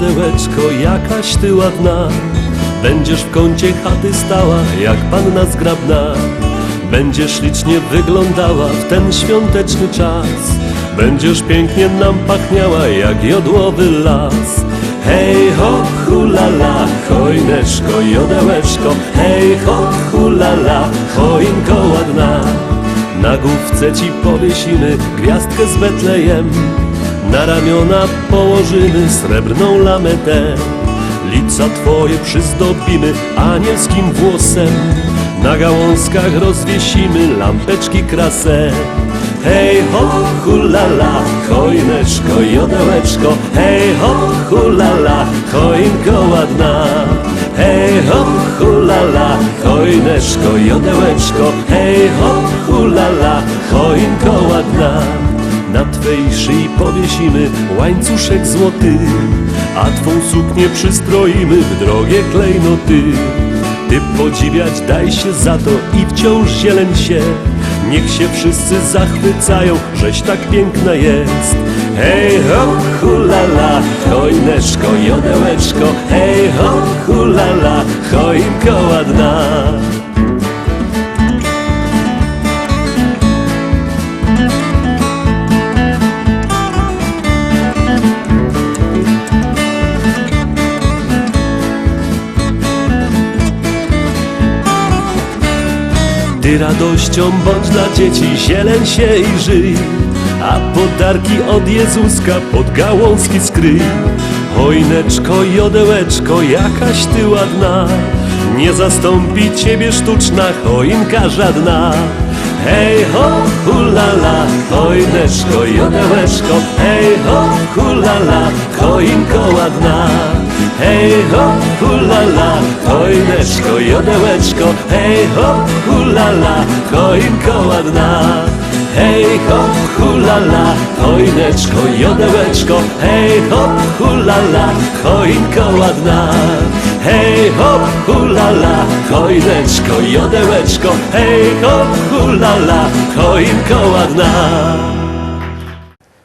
jodełeczko, jakaś ty ładna. Będziesz w kącie chaty stała, jak panna zgrabna. Będziesz licznie wyglądała w ten świąteczny czas. Będziesz pięknie nam pachniała, jak jodłowy las. Hej ho, hulala, choineczko, jodełeczko. Hej ho, hulala, choinko ładna. Na główce ci powiesimy gwiazdkę z Betlejem. Na ramiona położymy srebrną lametę. Lica twoje przyzdobimy anielskim włosem. Na gałązkach rozwiesimy lampeczki krasę. Hej ho, hulala, choineczko, jodełeczko. Hej ho, hulala, choinko ładna. Hej ho, hulala, choineczko, jodełeczko. Hej ho, hulala, choinko ładna. Na twej szyi powiesimy łańcuszek złoty, a twą suknię przystroimy w drogie klejnoty. Ty podziwiać daj się za to i wciąż zieleń się. Niech się wszyscy zachwycają, żeś tak piękna jest. Hej ho, hulala, choineczko, jodełeczko. Hej ho, hulala, choinko ładna. Ty radością bądź dla dzieci, zieleń się i żyj, a podarki od Jezuska pod gałązki skryj. Choineczko, jodełeczko, jakaś ty ładna, nie zastąpi ciebie sztuczna choinka żadna. Hej ho, hulala, choineczko, jodełeczko. Hej ho, hulala, choinko ładna. Hej ho, hulala, choineczko, jodełeczko. Hej ho, hulala, choinko ładna. Hej ho, hulala, choineczko, jodełeczko. Hej ho, hulala, choinko ładna. Hej ho, hulala, choineczko, jodełeczko. Hej ho, hulala, choinko ładna.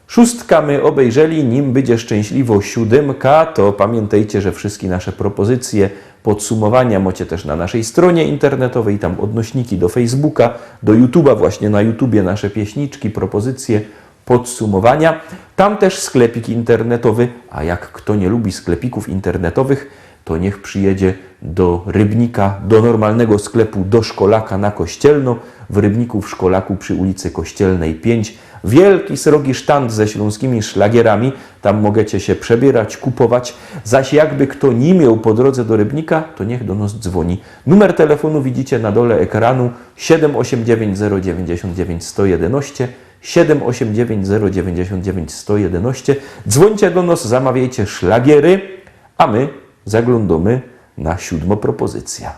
Szóstka my obejrzeli, nim będzie szczęśliwo siódemka, to pamiętajcie, że wszystkie nasze propozycje, podsumowania macie też na naszej stronie internetowej, tam odnośniki do Facebooka, do YouTube'a, właśnie na YouTubie nasze pieśniczki, propozycje, podsumowania. Tam też sklepik internetowy, a jak kto nie lubi sklepików internetowych, to niech przyjedzie do Rybnika, do normalnego sklepu, do Szkolaka na Kościelno. W Rybniku w Szkolaku przy ulicy Kościelnej 5. Wielki, srogi sztand ze śląskimi szlagierami. Tam możecie się przebierać, kupować. Zaś jakby kto nie miał po drodze do Rybnika, to niech do nas dzwoni. Numer telefonu widzicie na dole ekranu 789 099 111. 789 099 111. Dzwońcie do nas, zamawiajcie szlagiery, a my zaglądamy na siódmą propozycję.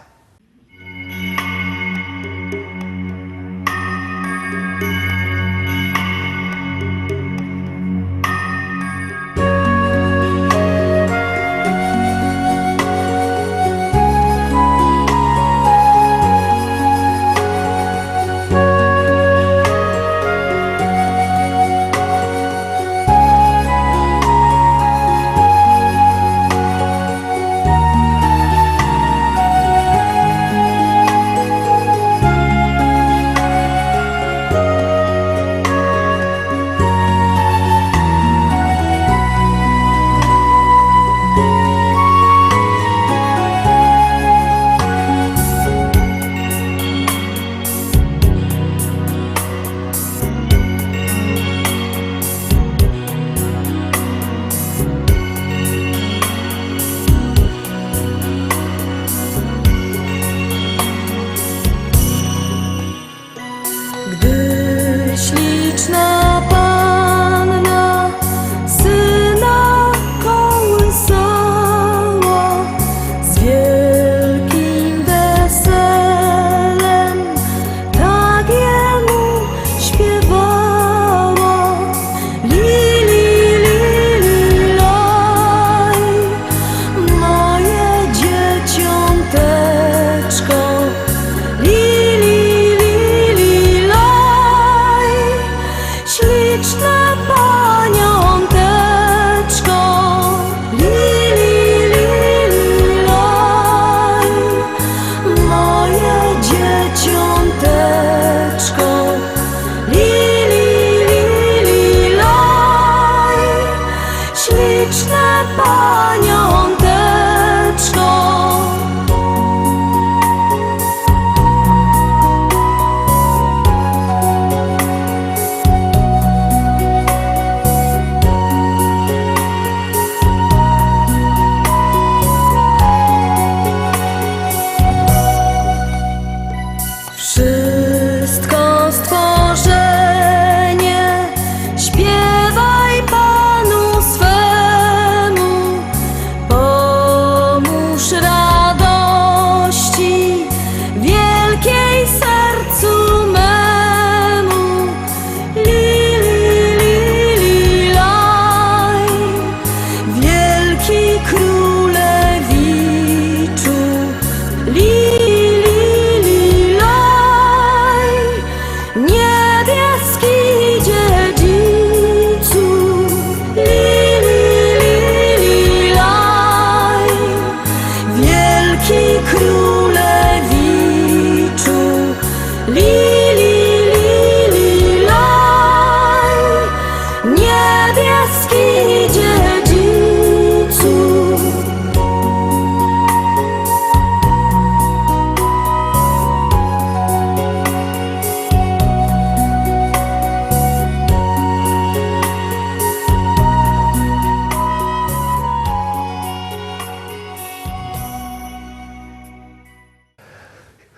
niebieski dziedzicu.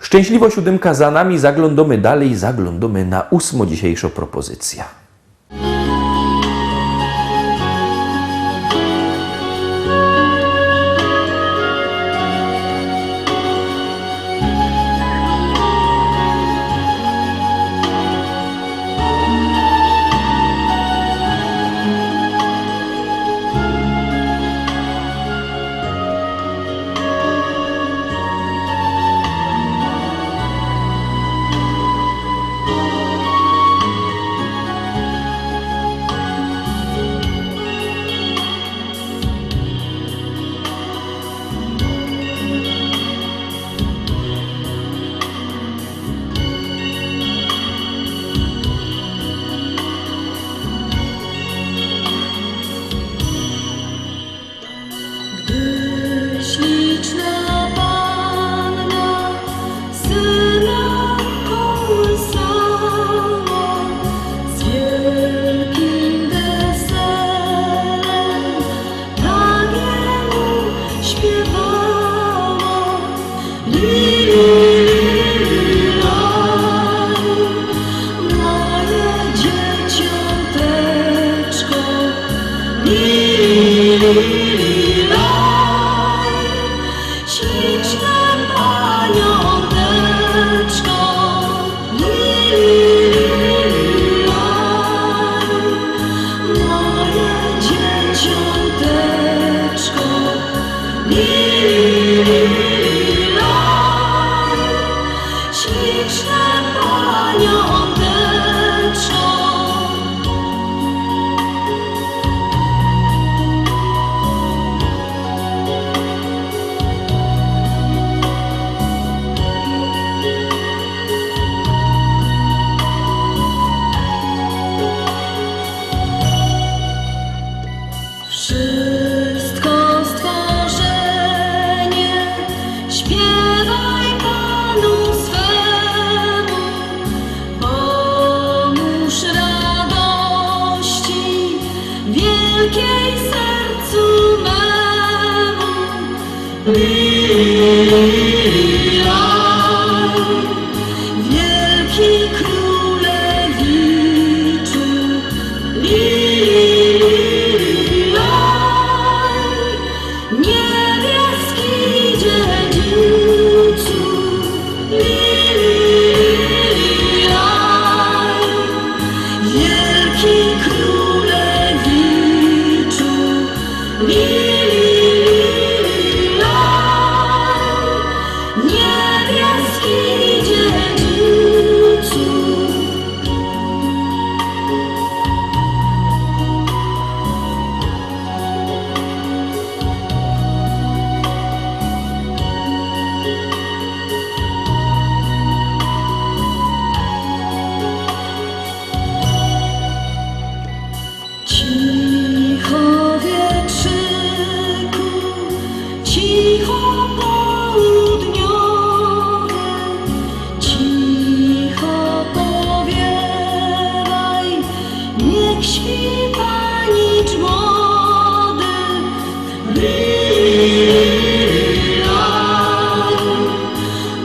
Szczęśliwo siódemka za nami, zaglądamy dalej, zaglądamy na 8. dzisiejsza propozycja. Śliczna panna syna kołysała, z wielkim weselem tak jemu śpiewała. Moje dzieciąteczko, śliczne paniąteczko, moje dzieciąteczko, śliczne paniąteczko. Wszystko stworzenie śpiewaj Panu swemu, pomóż radości wielkiej sercu memu. Wielki królewiczu, niebieski dziedzicu, wielki królewiczu, niebieski dziedzicu. Cicho wietrzyku, cicho południowe, cicho powiewaj, niech śpi panicz młody.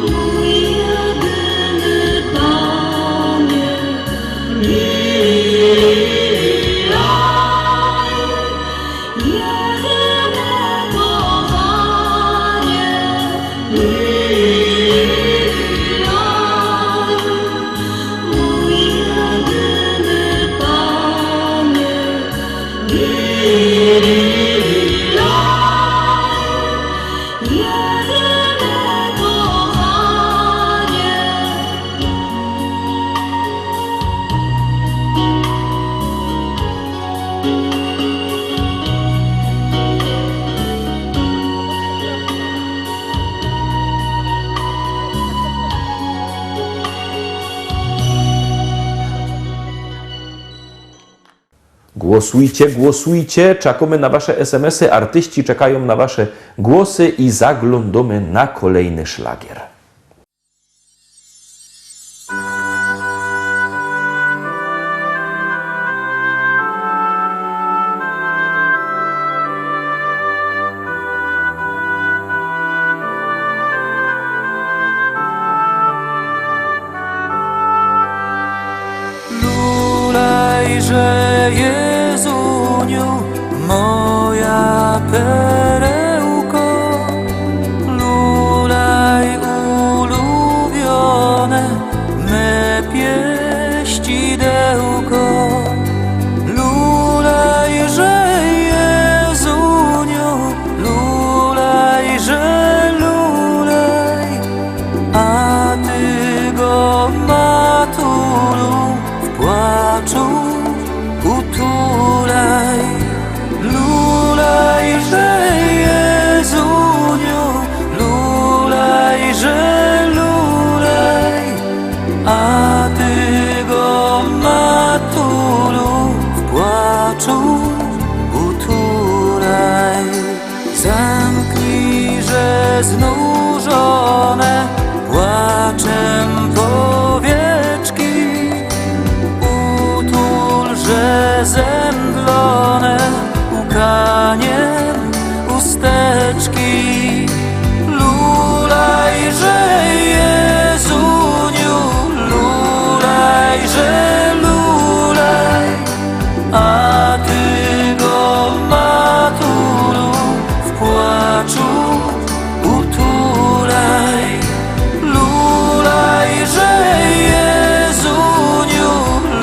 Mój jedyny Panie, jedyne kochanie, mój jedyny Panie, jedyne kochanie. Głos Głosujcie, głosujcie, czekamy na wasze SMS-y, artyści czekają na wasze głosy i zaglądamy na kolejny szlagier. Lulejże Jezuniu, moja perełko, lulej ulubione, me pieścidełko. Lulejże Jezuniu, lulejże lulej, a ty go matulu w płaczu utulaj. Lulejże Jezuniu, lulejże lulej, a ty go matulu w płaczu utulaj. Zamknijże znużone płaczem powieczki, utulże zemdlone łkaniem usteczki. Lulejże Jezuniu, lulejże lulej, a ty go matulu w płaczu utulaj. Lulejże Jezuniu,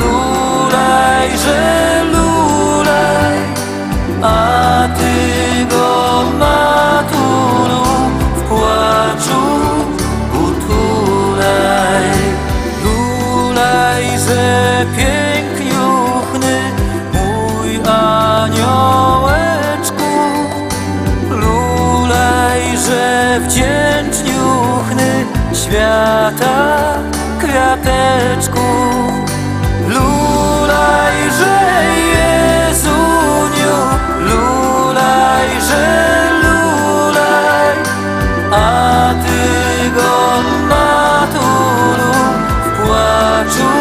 lulejże lulej, a ty go matulu w płaczu utulaj. Lulejże piękniuchny, mój aniołeczku, lulejże wdzięczniuchny, świata kwiateczku. Lulejże Jezuniu, lulejże lulej, a ty go matulu w płaczu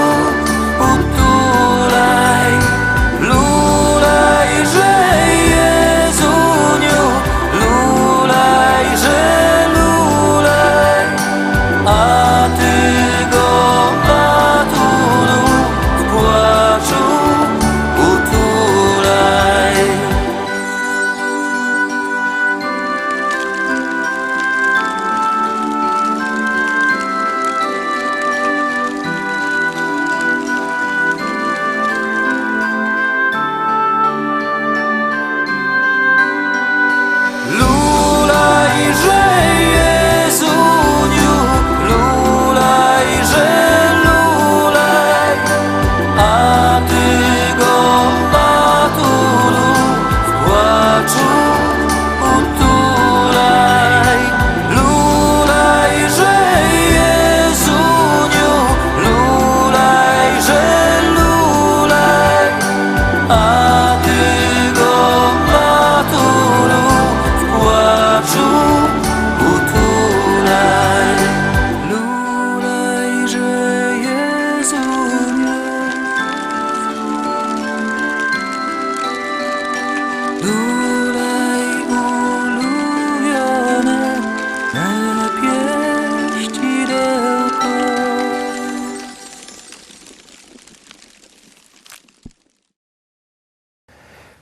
utulaj. Lulejże Jezuniu, lulejże lulej, a ty go matulu w płaczu utulaj. Lulejże Jezuniu, lulejże lulej, a ty go matulu w płaczu utulaj. Lulejże Jezuniu, lulejże lulej, a ty go matulu w płaczu utulaj. Lulejże Jezuniu, lulej ulubione, me pieścidełko.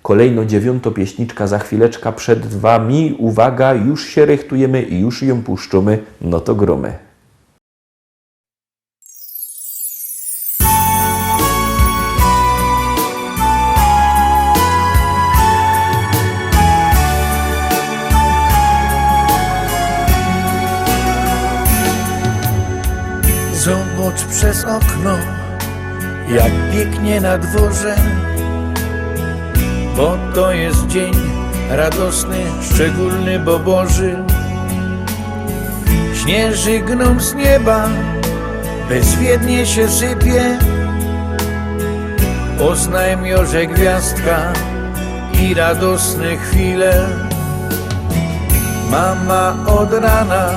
Kolejno 9. pieśniczka za chwileczkę przed wami. Uwaga, już się rychtujemy i już ją puszczamy, no to gromy. Zobacz przez okno, jak pięknie na dworze, bo to jest dzień radosny, szczególny, bo Boży. Śnieży gną z nieba, bezwiednie się sypie, Oznajmio, że gwiazdka i radosne chwile. Mama od rana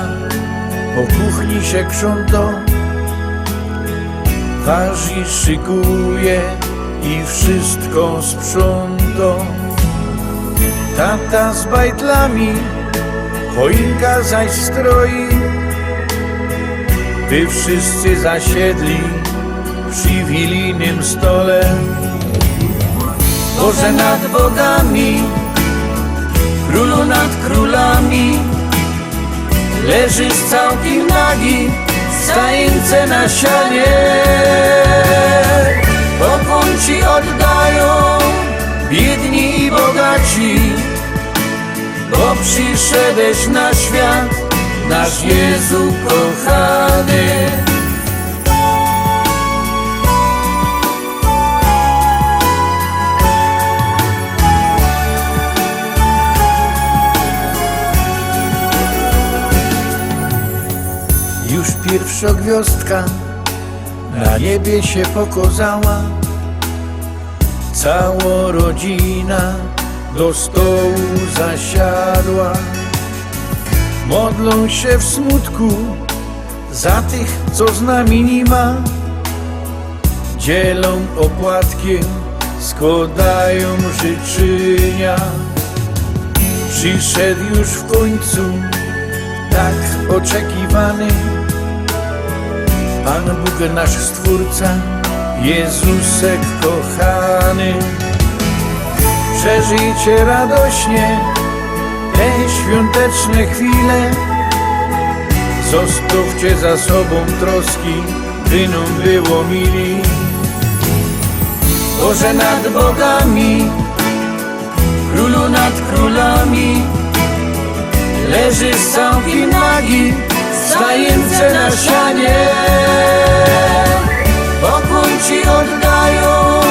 po kuchni się krząto, waży, szykuje i wszystko sprząto. Tata z bajtlami, choinka zaś stroi, by wszyscy zasiedli przy wilijnym stole. Boże nad bogami, królu nad królami, leżysz całkiem nagi, w staince na sianie. Pokłon ci oddają biedni i bogaci, bo przyszedłeś na świat, nasz Jezu kochany. Już pierwsza gwiazdka na niebie się pokazała, cała rodzina do stołu zasiadła. Modlą się w smutku za tych, co z nami nie ma, dzielą opłatkiem, składają życzenia. Przyszedł już w końcu tak oczekiwany Pan Bóg, nasz Stwórca, Jezusek kochany. Przeżyjcie radośnie te świąteczne chwile, zostawcie za sobą troski, by nam było mili. Boże nad bogami, królu nad królami, leżysz całkiem nagi, w stajence na sianie. Pokłon ci oddają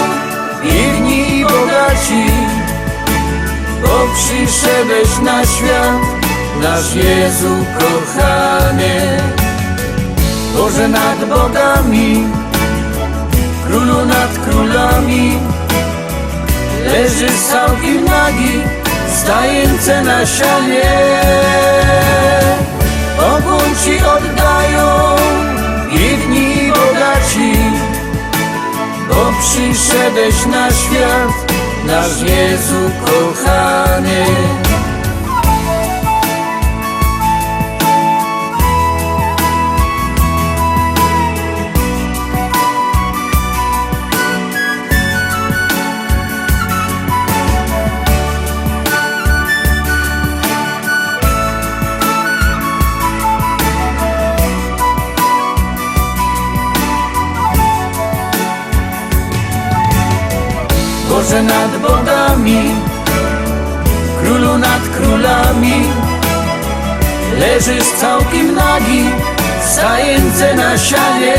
biedni i bogaci, bo przyszedłeś na świat, nasz Jezu kochany. Boże nad bogami, królu nad królami, leżysz całkiem nagi, w stajence na sianie. Pokłon ci oddają biedni i bogaci, bo przyszedłeś na świat, nasz Jezu kochany. Boże nad bogami, królu nad królami, leżysz całkiem nagi, w stajence na sianie.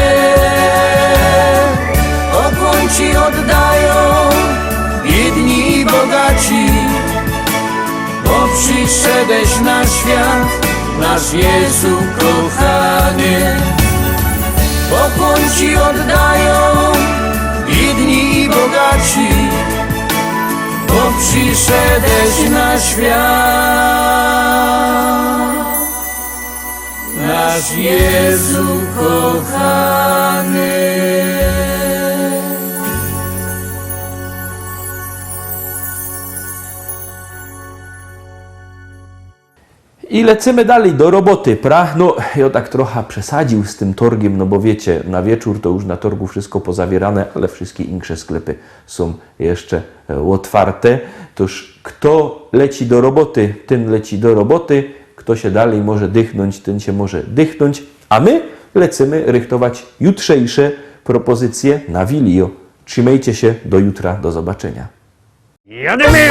Pokłon ci oddają biedni i bogaci, bo przyszedłeś na świat, nasz Jezu kochany. Pokłon ci oddają biedni i bogaci, bo przyszedłeś na świat, nasz Jezu kochany. I lecimy dalej do roboty. No, ja tak trochę przesadził z tym torgiem, no bo wiecie, na wieczór to już na torgu wszystko pozawierane, ale wszystkie inne sklepy są jeszcze otwarte. Toż kto leci do roboty, ten leci do roboty. Kto się dalej może dychnąć, ten się może dychnąć. A my lecimy rychtować jutrzejsze propozycje na Wilio. Trzymajcie się, do jutra, do zobaczenia. Jademy!